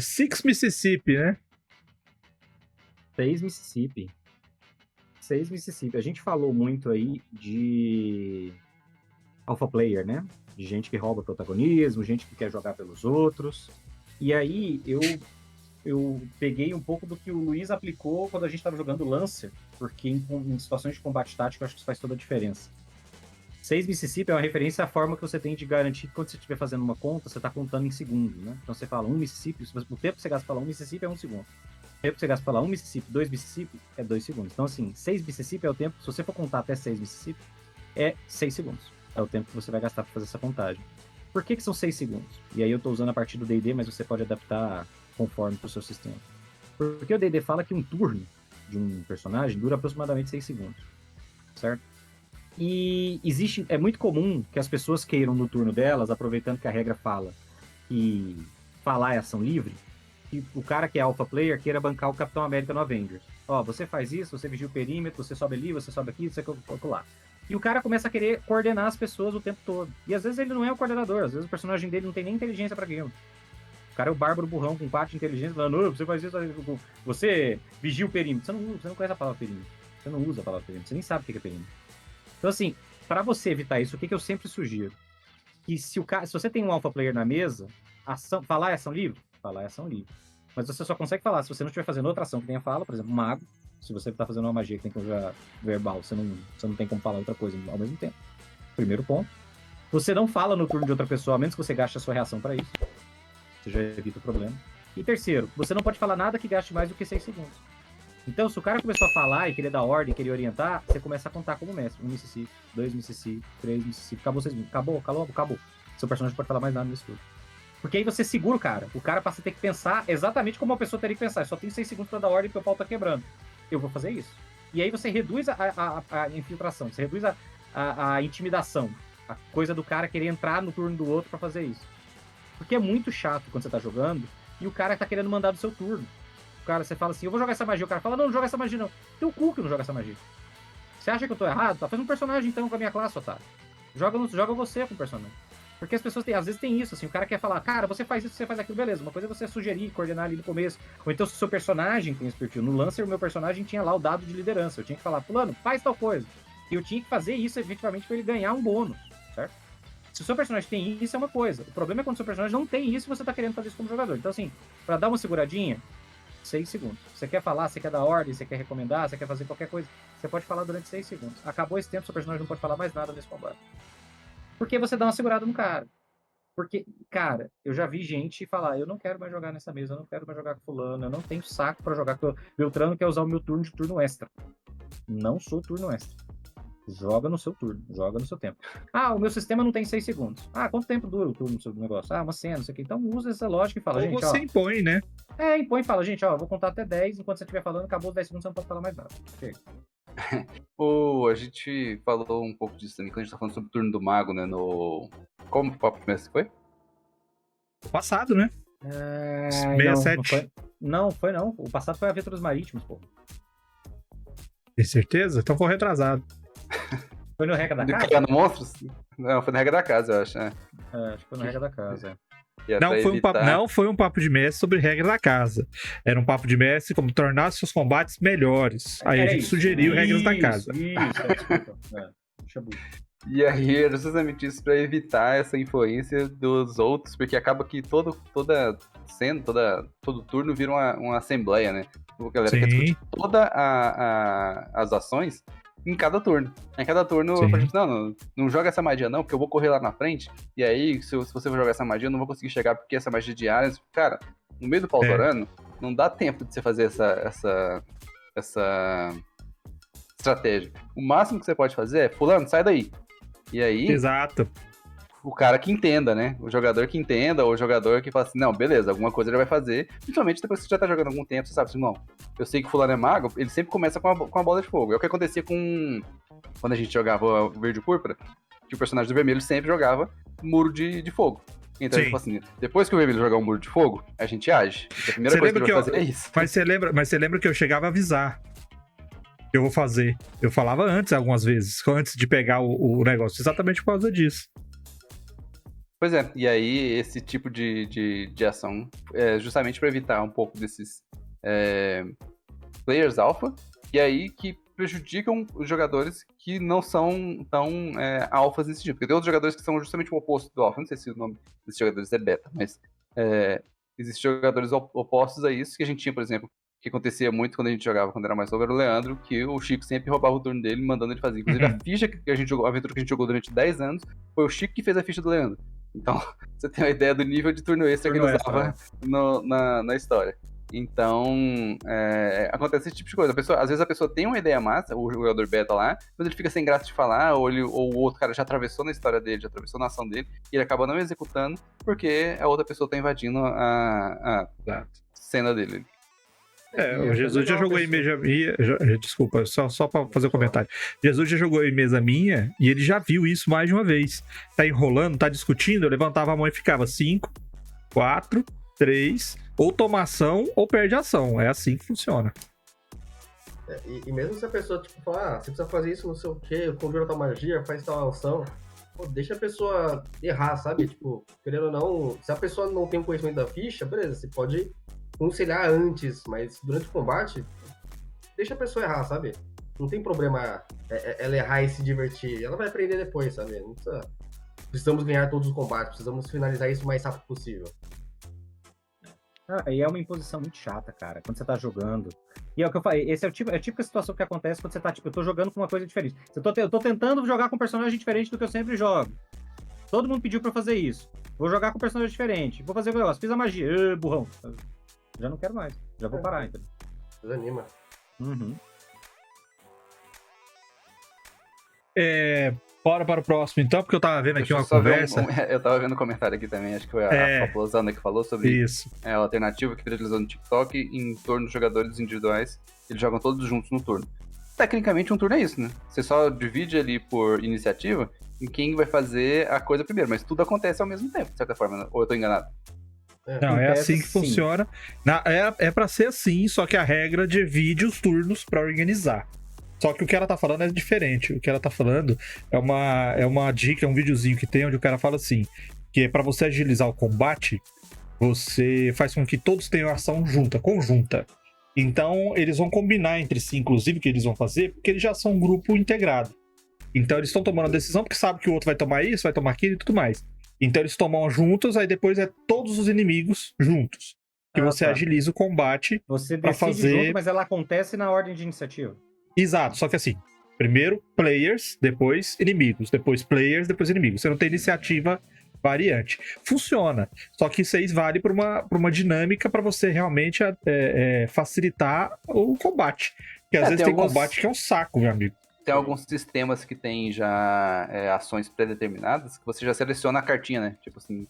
Six Mississippi, né? 6 Mississippi. 6 Mississippi. A gente falou muito aí de alpha player, né? De gente que rouba protagonismo, gente que quer jogar pelos outros. E aí eu peguei um pouco do que o Luiz aplicou quando a gente estava jogando Lancer, porque em situações de combate tático eu acho que isso faz toda a diferença. 6 Mississippi é uma referência à forma que você tem de garantir que quando você estiver fazendo uma conta, você está contando em segundos, né? Então você fala 1 Mississippi, o tempo que você gasta para falar 1 Mississippi é 1 segundo. O tempo que você gasta para falar 1 Mississippi, 2 Mississippi é 2 segundos. Então assim, 6 Mississippi é o tempo, se você for contar até 6 Mississippi, é 6 segundos. É o tempo que você vai gastar para fazer essa contagem. Por que são 6 segundos? E aí eu estou usando a partir do D&D, mas você pode adaptar conforme para o seu sistema. Porque o D&D fala que um turno de um personagem dura aproximadamente 6 segundos, certo? E é muito comum que as pessoas queiram no turno delas, aproveitando que a regra fala que falar é ação livre, que o cara que é alpha player queira bancar o Capitão América no Avengers. Ó, você faz isso, você vigia o perímetro, você sobe ali, você sobe aqui, você coloca lá. E o cara começa a querer coordenar as pessoas o tempo todo. E às vezes ele não é o coordenador, às vezes o personagem dele não tem nem inteligência pra game. O cara é o bárbaro burrão com 4 de inteligência, falando, você faz isso, você vigia o perímetro. Você não conhece a palavra perímetro. Você não usa a palavra perímetro, você nem sabe o que é perímetro. Então, assim, para você evitar isso, o que eu sempre sugiro? Que se você tem um alpha player na mesa, falar é ação livre? Falar é ação livre. Mas você só consegue falar se você não estiver fazendo outra ação que tenha fala, por exemplo, mago. Se você está fazendo uma magia que tem que usar verbal, você não tem como falar outra coisa ao mesmo tempo. Primeiro ponto. Você não fala no turno de outra pessoa, a menos que você gaste a sua reação para isso. Você já evita o problema. E terceiro, você não pode falar nada que gaste mais do que 6 segundos. Então, se o cara começou a falar e querer dar ordem, querer orientar, você começa a contar como mestre. 1 Mississippi, 2 Mississippi, 3 Mississippi. Acabou 6 minutos. Acabou. Seu personagem não pode falar mais nada nesse turno. Porque aí você segura o cara. O cara passa a ter que pensar exatamente como uma pessoa teria que pensar. Eu só tenho 6 segundos pra dar ordem porque o pau tá quebrando. Eu vou fazer isso. E aí você reduz a infiltração, você reduz a intimidação. A coisa do cara querer entrar no turno do outro pra fazer isso. Porque é muito chato quando você tá jogando e o cara tá querendo mandar do seu turno. Cara, você fala assim, eu vou jogar essa magia. O cara fala, não joga essa magia não. Tem o cu que não joga essa magia. Você acha que eu tô errado? Tá fazendo um personagem então com a minha classe, otário. Joga você com o personagem. Porque as pessoas às vezes tem isso, assim, o cara quer falar, cara, você faz isso, você faz aquilo, beleza. Uma coisa é você sugerir, coordenar ali no começo. Ou então se o seu personagem tem esse perfil. No Lancer, o meu personagem tinha lá o dado de liderança. Eu tinha que falar, fulano, faz tal coisa. E eu tinha que fazer isso, efetivamente, pra ele ganhar um bônus, certo? Se o seu personagem tem isso, é uma coisa. O problema é quando o seu personagem não tem isso e você tá querendo fazer isso como jogador. Então, assim, pra dar uma seguradinha, 6 segundos. Você quer falar, você quer dar ordem, você quer recomendar, você quer fazer qualquer coisa, você pode falar durante 6 segundos. Acabou esse tempo, seu personagem não pode falar mais nada nesse combate. Porque você dá uma segurada no cara. Porque, cara, eu já vi gente falar, eu não quero mais jogar nessa mesa, eu não quero mais jogar com fulano, eu não tenho saco pra jogar com o Beltrano, quer usar o meu turno de turno extra. Não sou turno extra. Joga no seu turno, joga no seu tempo. Ah, o meu sistema não tem 6 segundos. Ah, quanto tempo dura o turno do seu negócio? Ah, uma cena, não sei o que. Então usa essa lógica e fala, Ou gente, você ó... impõe, né? Impõe e fala, gente, ó, eu vou contar até 10, enquanto você estiver falando, acabou os 10 segundos, você não pode falar mais nada. Chega. A gente falou um pouco disso também, quando a gente tá falando sobre o turno do mago, né, no... Como o papo mestre foi? Passado, né? 67. Não foi. O passado foi Aventuras Marítimas, pô. Tem certeza? Então foi retrasado. Foi no Regra da Casa? Criar no Monstros? Não, foi na Regra da Casa, eu acho, né? Acho que foi na Regra da Casa, Não foi um papo de mestre sobre regra da casa. Era um papo de mestre como tornar seus combates melhores. Aí a gente sugeriu regras da casa. Desculpa. Deixa eu... E aí era justamente isso pra evitar essa influência dos outros, porque acaba que toda cena, todo turno vira uma assembleia, né? A galera quer discutir todas as ações em cada turno. Em cada turno, eu falo, não joga essa magia não, porque eu vou correr lá na frente, e aí, se você for jogar essa magia, eu não vou conseguir chegar, porque essa magia de áreas, cara, no meio do pau torando, não dá tempo de você fazer essa estratégia. O máximo que você pode fazer é, fulano, sai daí. E aí, exato. O cara que entenda, né? O jogador que entenda, ou o jogador que fala assim, não, beleza, alguma coisa ele vai fazer. Principalmente depois que você já tá jogando algum tempo, você sabe assim, não, eu sei que o fulano é mago, ele sempre começa com a bola de fogo. É o que acontecia quando a gente jogava o verde e púrpura, que o personagem do vermelho sempre jogava muro de fogo. Então ele fala assim, depois que o vermelho jogar um muro de fogo, a gente age. A primeira coisa que ele vai fazer é isso. Mas você lembra que eu chegava a avisar que eu vou fazer. Eu falava antes, algumas vezes, antes de pegar o negócio, exatamente por causa disso. Pois é, e aí esse tipo de ação é justamente para evitar um pouco desses players alpha, e aí que prejudicam os jogadores que não são tão alfas nesse tipo. Porque tem outros jogadores que são justamente o oposto do alfa. Não sei se o nome desses jogadores é beta, mas existem jogadores opostos a isso, que a gente tinha, por exemplo, que acontecia muito quando a gente jogava, quando era mais novo, era o Leandro, que o Chico sempre roubava o turno dele, mandando ele fazer. Inclusive, a ficha que a gente jogou, a aventura que a gente jogou durante 10 anos, foi o Chico que fez a ficha do Leandro. Então, você tem uma ideia do nível de turno extra que ele usava na história. Então, acontece esse tipo de coisa. Às vezes a pessoa tem uma ideia massa, o jogador beta lá, mas ele fica sem graça de falar, ou o outro cara já atravessou na história dele, já atravessou na ação dele, e ele acaba não executando, porque a outra pessoa tá invadindo a cena dele. O Jesus já jogou em mesa minha. Desculpa, só pra fazer um comentário. Jesus já jogou em mesa minha e ele já viu isso mais de uma vez. Tá enrolando, tá discutindo, eu levantava a mão e ficava 5, 4, 3, ou toma ação ou perde ação. É assim que funciona. E mesmo se a pessoa, tipo, falar, você precisa fazer isso, não sei o quê, conjura tal magia, faz tal ação, deixa a pessoa errar, sabe? Tipo, querendo ou não, se a pessoa não tem conhecimento da ficha, beleza, você pode aconselhar antes, mas durante o combate, deixa a pessoa errar, sabe? Não tem problema ela errar e se divertir. Ela vai aprender depois, sabe? Não precisa... Precisamos ganhar todos os combates, precisamos finalizar isso o mais rápido possível. E é uma imposição muito chata, cara, quando você tá jogando. E é o que eu falei, esse é a típica situação que acontece quando você tá, tipo, eu tô jogando com uma coisa diferente. Eu tô tentando jogar com um personagem diferente do que eu sempre jogo. Todo mundo pediu pra eu fazer isso. Vou jogar com um personagem diferente. Vou fazer o negócio. Fiz a magia. Burrão. Já não quero mais. Já vou parar, então. Desanima. Uhum. Bora para o próximo, então, porque eu tava vendo aqui uma conversa. Eu tava vendo um comentário aqui também, acho que foi a Paulosana que falou sobre isso. A alternativa que viralizou no TikTok em torno de jogadores individuais. Eles jogam todos juntos no turno. Tecnicamente, um turno é isso, né? Você só divide ali por iniciativa em quem vai fazer a coisa primeiro, mas tudo acontece ao mesmo tempo, de certa forma, né? Ou eu tô enganado? Não, é assim que funciona. É pra ser assim, só que a regra divide os turnos pra organizar. Só que o que ela tá falando é diferente. O que ela tá falando é uma dica, é um videozinho que tem onde o cara fala assim, que é pra você agilizar o combate, você faz com que todos tenham ação conjunta. Então, eles vão combinar entre si, inclusive, o que eles vão fazer, porque eles já são um grupo integrado. Então, eles estão tomando a decisão porque sabe que o outro vai tomar isso, vai tomar aquilo e tudo mais. Então eles tomam juntos, aí depois é todos os inimigos juntos. Que você agiliza o combate. Você decide fazer... junto, mas ela acontece na ordem de iniciativa. Exato, só que assim, primeiro players, depois inimigos, depois players, depois inimigos. Você não tem iniciativa variante. Funciona, só que isso aí vale para uma dinâmica para você realmente facilitar o combate. Porque às vezes tem combate que é um saco, meu amigo. Tem alguns sistemas que tem já ações pré-determinadas que você já seleciona a cartinha, né? Tipo assim,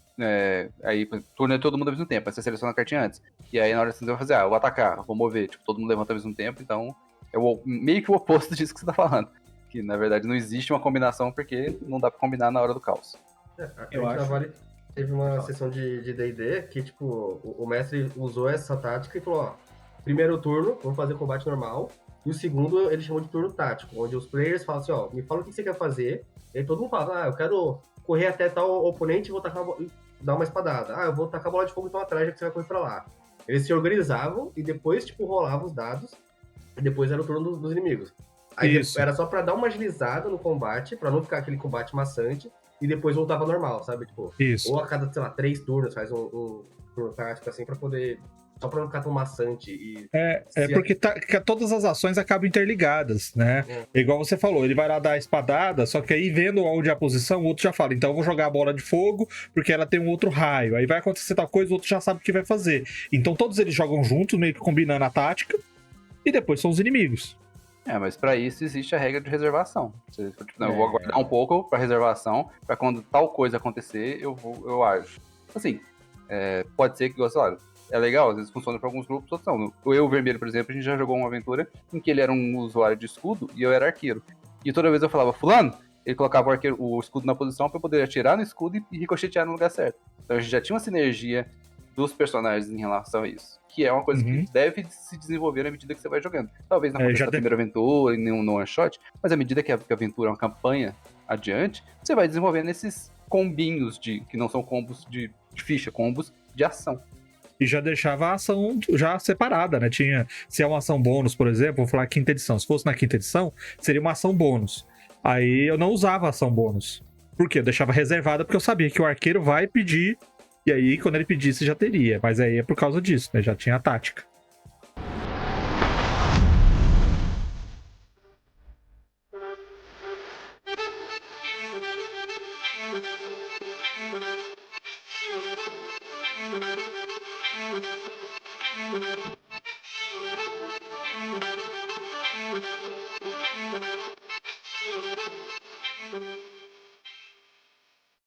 aí turno é todo mundo ao mesmo tempo, aí você seleciona a cartinha antes. E aí na hora que você vai fazer, eu vou atacar, eu vou mover, tipo, todo mundo levanta ao mesmo tempo, então é meio que o oposto disso que você tá falando. Que na verdade não existe uma combinação porque não dá pra combinar na hora do caos. Eu acho. Teve uma sessão de D&D que, tipo, o mestre usou essa tática e falou, ó, primeiro turno, vamos fazer combate normal. E o segundo, ele chamou de turno tático, onde os players falam assim, ó, me fala o que você quer fazer. E aí todo mundo fala, eu quero correr até tal oponente e vou dar uma espadada. Eu vou tacar a bola de fogo então atrás, já que você vai correr pra lá. Eles se organizavam e depois, tipo, rolavam os dados. E depois era o turno dos inimigos. Aí era só pra dar uma agilizada no combate, pra não ficar aquele combate maçante. E depois voltava normal, sabe? Tipo, ou a cada, sei lá, 3 turnos faz um turno tático assim pra poder... Só pra não ficar tão maçante. Porque todas as ações acabam interligadas, né? Igual você falou, ele vai lá dar a espadada, só que aí vendo onde é a posição, o outro já fala, então eu vou jogar a bola de fogo, porque ela tem um outro raio. Aí vai acontecer tal coisa, o outro já sabe o que vai fazer. Então todos eles jogam juntos, meio que combinando a tática, e depois são os inimigos. Mas pra isso existe a regra de reservação. Eu vou aguardar um pouco pra reservação, pra quando tal coisa acontecer, eu ajo. Assim, pode ser que, olha, é legal, às vezes funciona para alguns grupos, outros não. O Vermelho, por exemplo, a gente já jogou uma aventura em que ele era um usuário de escudo e eu era arqueiro. E toda vez eu falava, fulano, ele colocava o escudo na posição para poder atirar no escudo e ricochetear no lugar certo. Então a gente já tinha uma sinergia dos personagens em relação a isso. Que é uma coisa que deve se desenvolver à medida que você vai jogando. Talvez não aconteça na primeira aventura, em no one shot, mas à medida que a aventura é uma campanha adiante, você vai desenvolvendo esses combinhos que não são combos de ficha, combos de ação. E já deixava a ação já separada, né? Se é uma ação bônus, por exemplo, vou falar quinta edição. Se fosse na quinta edição, seria uma ação bônus. Aí eu não usava a ação bônus. Por quê? Eu deixava reservada porque eu sabia que o arqueiro vai pedir. E aí, quando ele pedisse, já teria. Mas aí é por causa disso, né? Já tinha a tática.